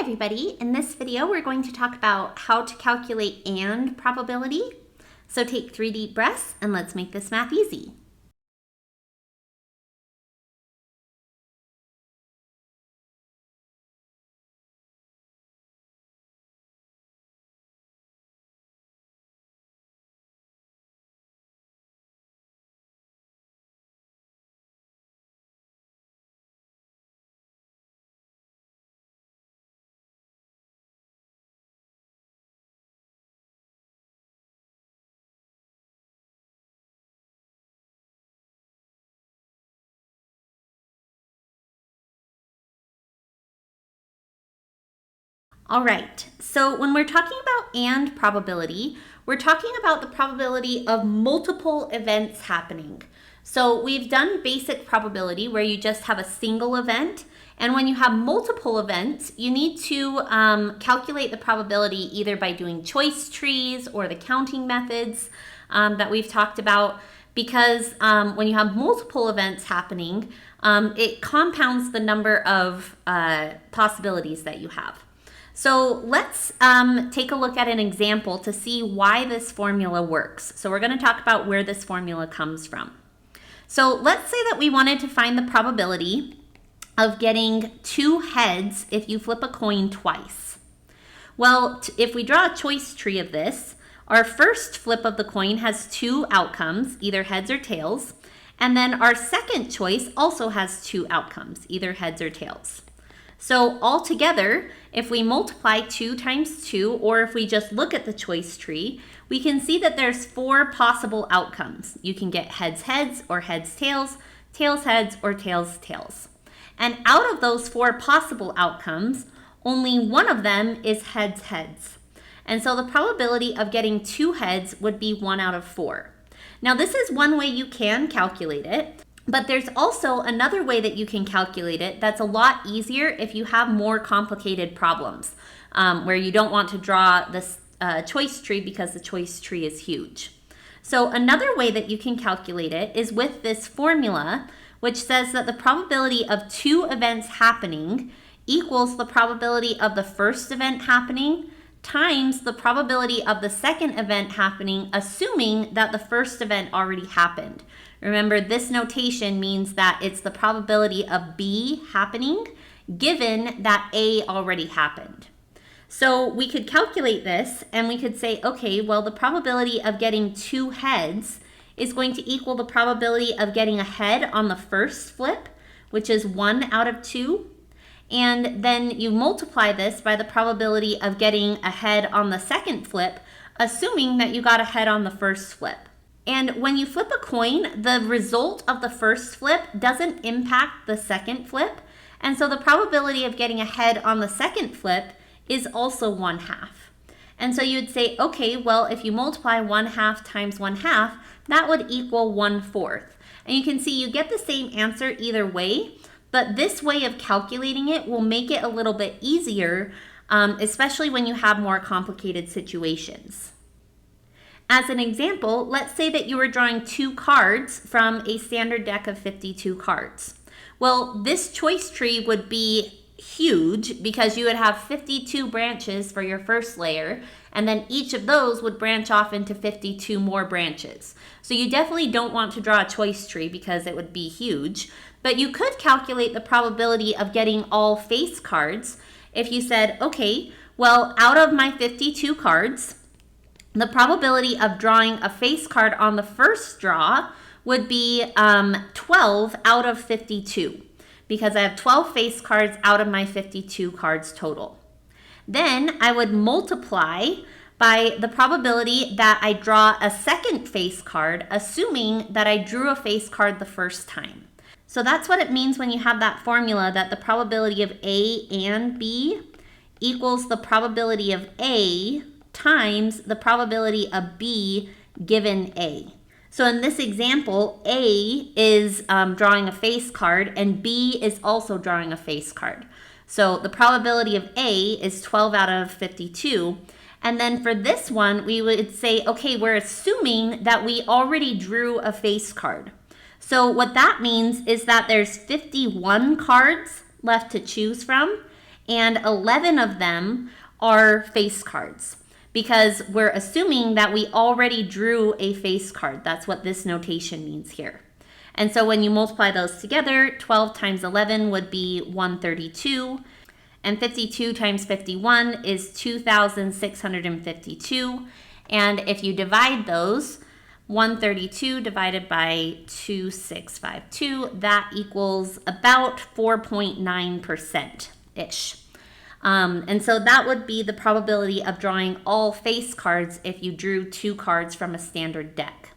everybody, in this video we're going to talk about how to calculate and probability. So take 3 deep breaths and let's make this math easy. All right, so when we're talking about and probability, we're talking about the probability of multiple events happening. So we've done basic probability where you just have a single event, and when you have multiple events, you need to calculate the probability either by doing choice trees or the counting methods that we've talked about, because when you have multiple events happening, it compounds the number of possibilities that you have. So let's take a look at an example to see why this formula works. So we're going to talk about where this formula comes from. So let's say that we wanted to find the probability of getting 2 heads if you flip a coin twice. Well, if we draw a choice tree of this, our first flip of the coin has 2 outcomes, either heads or tails, and then our second choice also has 2 outcomes, either heads or tails. So altogether, if we multiply 2 times 2, or if we just look at the choice tree, we can see that there's 4 possible outcomes. You can get heads heads or heads tails, tails heads or tails tails. And out of those 4 possible outcomes, only one of them is heads heads. And so the probability of getting 2 heads would be 1 out of 4. Now this is one way you can calculate it. But there's also another way that you can calculate it that's a lot easier if you have more complicated problems, where you don't want to draw this choice tree because the choice tree is huge. So another way that you can calculate it is with this formula, which says that the probability of 2 events happening equals the probability of the first event happening times the probability of the second event happening, assuming that the first event already happened. Remember, this notation means that it's the probability of B happening given that A already happened. So we could calculate this and we could say, okay, well, the probability of getting 2 heads is going to equal the probability of getting a head on the first flip, which is 1 out of 2. And then you multiply this by the probability of getting a head on the second flip, assuming that you got a head on the first flip. And when you flip a coin, the result of the first flip doesn't impact the second flip. And so the probability of getting a head on the second flip is also 1/2. And so you'd say, okay, well, if you multiply 1/2 times 1/2, that would equal 1/4. And you can see you get the same answer either way, but this way of calculating it will make it a little bit easier, especially when you have more complicated situations. As an example, let's say that you were drawing 2 cards from a standard deck of 52 cards. Well, this choice tree would be huge because you would have 52 branches for your first layer, and then each of those would branch off into 52 more branches. So you definitely don't want to draw a choice tree because it would be huge, but you could calculate the probability of getting all face cards if you said, okay, well, out of my 52 cards, the probability of drawing a face card on the first draw would be 12 out of 52, because I have 12 face cards out of my 52 cards total. Then I would multiply by the probability that I draw a second face card, assuming that I drew a face card the first time. So that's what it means when you have that formula, that the probability of A and B equals the probability of A times the probability of B given A. So in this example, A is drawing a face card and B is also drawing a face card. So the probability of A is 12 out of 52. And then for this one, we would say, okay, we're assuming that we already drew a face card. So what that means is that there's 51 cards left to choose from, and 11 of them are face cards, because we're assuming that we already drew a face card. That's what this notation means here. And so when you multiply those together, 12 times 11 would be 132, and 52 times 51 is 2,652. And if you divide those, 132 divided by 2,652, that equals about 4.9%-ish. And so that would be the probability of drawing all face cards if you drew 2 cards from a standard deck.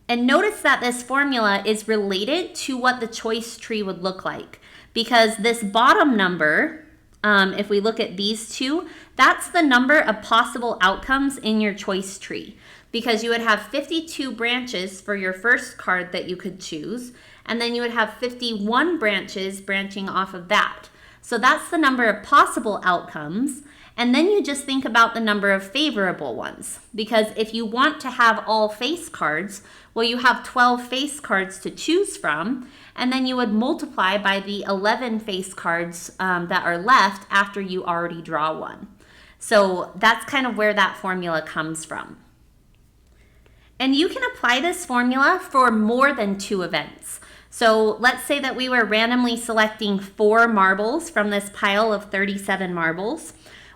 And notice that this formula is related to what the choice tree would look like, because this bottom number, if we look at these two, that's the number of possible outcomes in your choice tree, because you would have 52 branches for your first card that you could choose, and then you would have 51 branches branching off of that. So that's the number of possible outcomes. And then you just think about the number of favorable ones, because if you want to have all face cards, well, you have 12 face cards to choose from, and then you would multiply by the 11 face cards that are left after you already draw one. So that's kind of where that formula comes from. And you can apply this formula for more than 2 events. So let's say that we were randomly selecting 4 marbles from this pile of 37 marbles.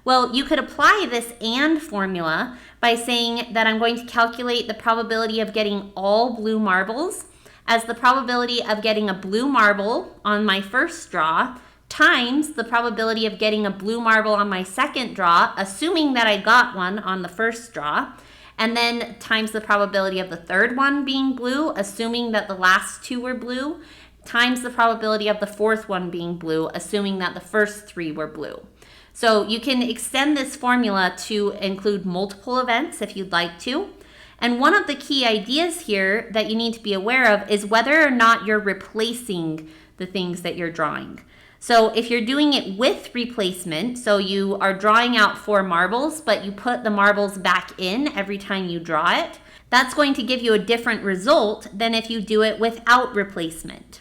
Well, you could apply this AND formula by saying that I'm going to calculate the probability of getting all blue marbles as the probability of getting a blue marble on my first draw times the probability of getting a blue marble on my second draw, assuming that I got one on the first draw, and then times the probability of the third one being blue, assuming that the last 2 were blue, times the probability of the fourth one being blue, assuming that the first 3 were blue. So you can extend this formula to include multiple events if you'd like to. And one of the key ideas here that you need to be aware of is whether or not you're replacing the things that you're drawing. So if you're doing it with replacement, so you are drawing out 4 marbles, but you put the marbles back in every time you draw it, that's going to give you a different result than if you do it without replacement.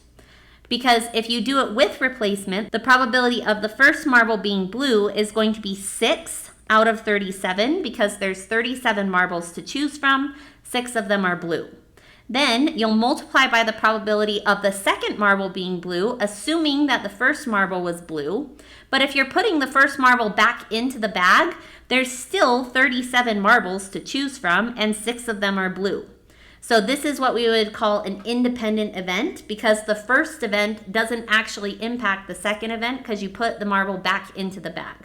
Because if you do it with replacement, the probability of the first marble being blue is going to be 6 out of 37, because there's 37 marbles to choose from, 6 of them are blue. Then you'll multiply by the probability of the second marble being blue, assuming that the first marble was blue. But if you're putting the first marble back into the bag, there's still 37 marbles to choose from, and 6 of them are blue. So this is what we would call an independent event, because the first event doesn't actually impact the second event because you put the marble back into the bag.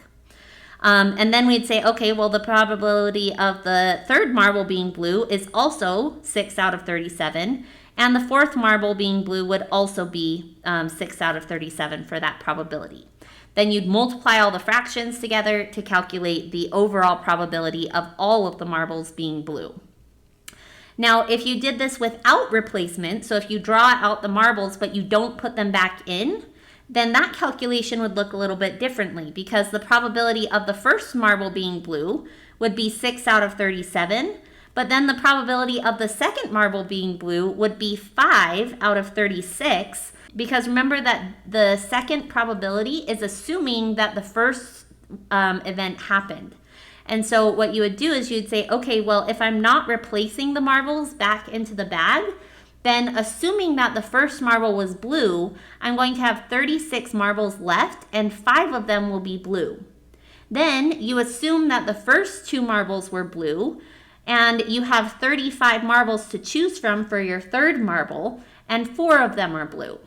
And then we'd say, okay, well, the probability of the third marble being blue is also 6 out of 37, and the fourth marble being blue would also be 6 out of 37 for that probability. Then you'd multiply all the fractions together to calculate the overall probability of all of the marbles being blue. Now, if you did this without replacement, so if you draw out the marbles but you don't put them back in, then that calculation would look a little bit differently, because the probability of the first marble being blue would be 6 out of 37, but then the probability of the second marble being blue would be 5 out of 36, because remember that the second probability is assuming that the first event happened. And so what you would do is you'd say, okay, well, if I'm not replacing the marbles back into the bag, then assuming that the first marble was blue, I'm going to have 36 marbles left, and 5 of them will be blue. Then you assume that the first 2 marbles were blue, and you have 35 marbles to choose from for your third marble, and 4 of them are blue.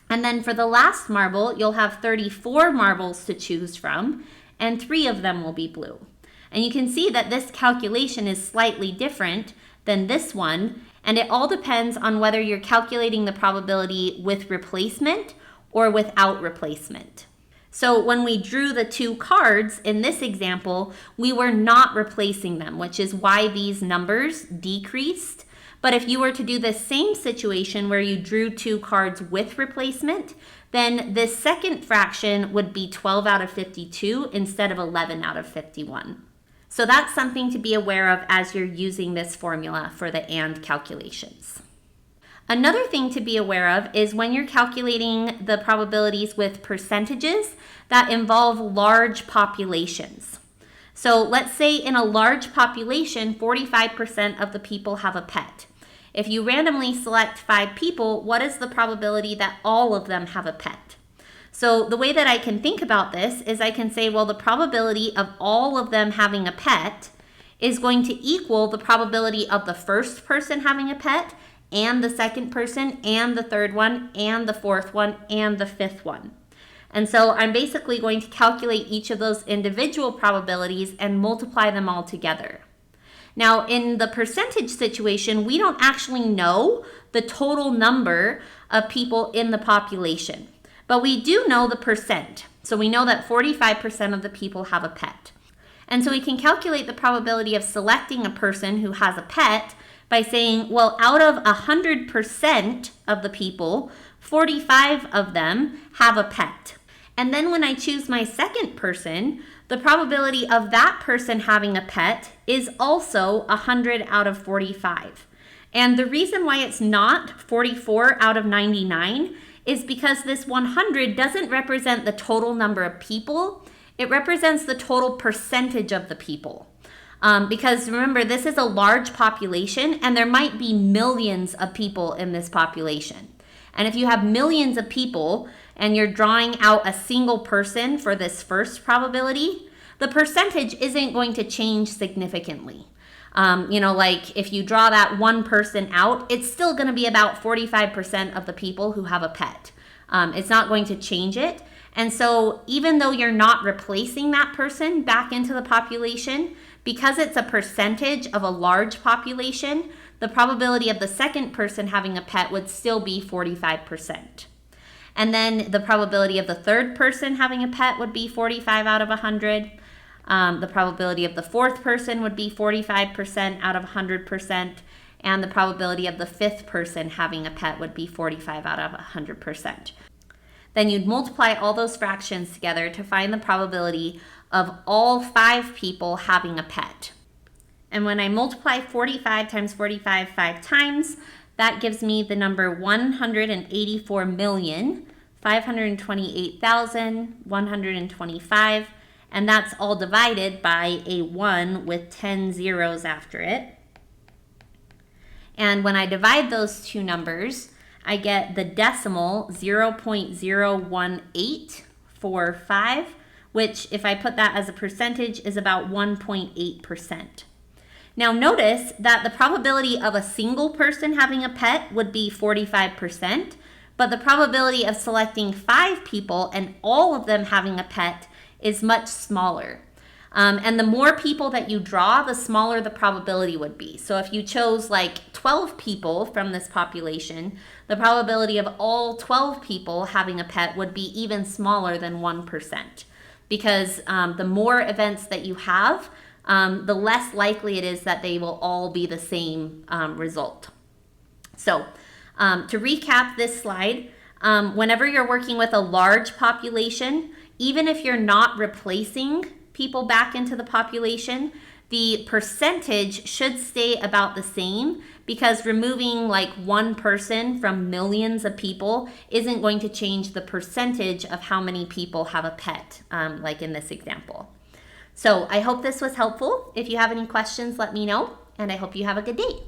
And then for the last marble, you'll have 34 marbles to choose from, and 3 of them will be blue. And you can see that this calculation is slightly different than this one, and it all depends on whether you're calculating the probability with replacement or without replacement. So when we drew the 2 cards in this example, we were not replacing them, which is why these numbers decreased. But if you were to do the same situation where you drew 2 cards with replacement, then this second fraction would be 12 out of 52 instead of 11 out of 51. So that's something to be aware of as you're using this formula for the AND calculations. Another thing to be aware of is when you're calculating the probabilities with percentages that involve large populations. So let's say in a large population, 45% of the people have a pet. If you randomly select 5 people, what is the probability that all of them have a pet? So the way that I can think about this is I can say, well, the probability of all of them having a pet is going to equal the probability of the first person having a pet and the second person and the third one and the fourth one and the fifth one. And so I'm basically going to calculate each of those individual probabilities and multiply them all together. Now, in the percentage situation, we don't actually know the total number of people in the population, but we do know the percent. So we know that 45% of the people have a pet. And so we can calculate the probability of selecting a person who has a pet by saying, well, out of 100% of the people, 45 of them have a pet. And then when I choose my second person, the probability of that person having a pet is also 100 out of 45. And the reason why it's not 44 out of 99 is because this 100 doesn't represent the total number of people. It represents the total percentage of the people. Because remember, this is a large population and there might be millions of people in this population. And if you have millions of people and you're drawing out a single person for this first probability, the percentage isn't going to change significantly. Like if you draw that one person out, it's still going to be about 45% of the people who have a pet. It's not going to change it. And so even though you're not replacing that person back into the population, because it's a percentage of a large population, the probability of the second person having a pet would still be 45%. And then the probability of the third person having a pet would be 45 out of 100. The probability of the fourth person would be 45% out of 100%. And the probability of the fifth person having a pet would be 45 out of 100%. Then you'd multiply all those fractions together to find the probability of all 5 people having a pet. And when I multiply 45 times 45 5 times, that gives me the number 184,528,125, and that's all divided by a 1 with 10 zeros after it. And when I divide those two numbers, I get the decimal 0.01845, which if I put that as a percentage is about 1.8%. Now notice that the probability of a single person having a pet would be 45%, but the probability of selecting 5 people and all of them having a pet is much smaller. And the more people that you draw, the smaller the probability would be. So if you chose like 12 people from this population, the probability of all 12 people having a pet would be even smaller than 1%. Because the more events that you have, the less likely it is that they will all be the same result. So to recap this slide, whenever you're working with a large population, even if you're not replacing people back into the population, the percentage should stay about the same, because removing like one person from millions of people isn't going to change the percentage of how many people have a pet, like in this example. So I hope this was helpful. If you have any questions, let me know, and I hope you have a good day.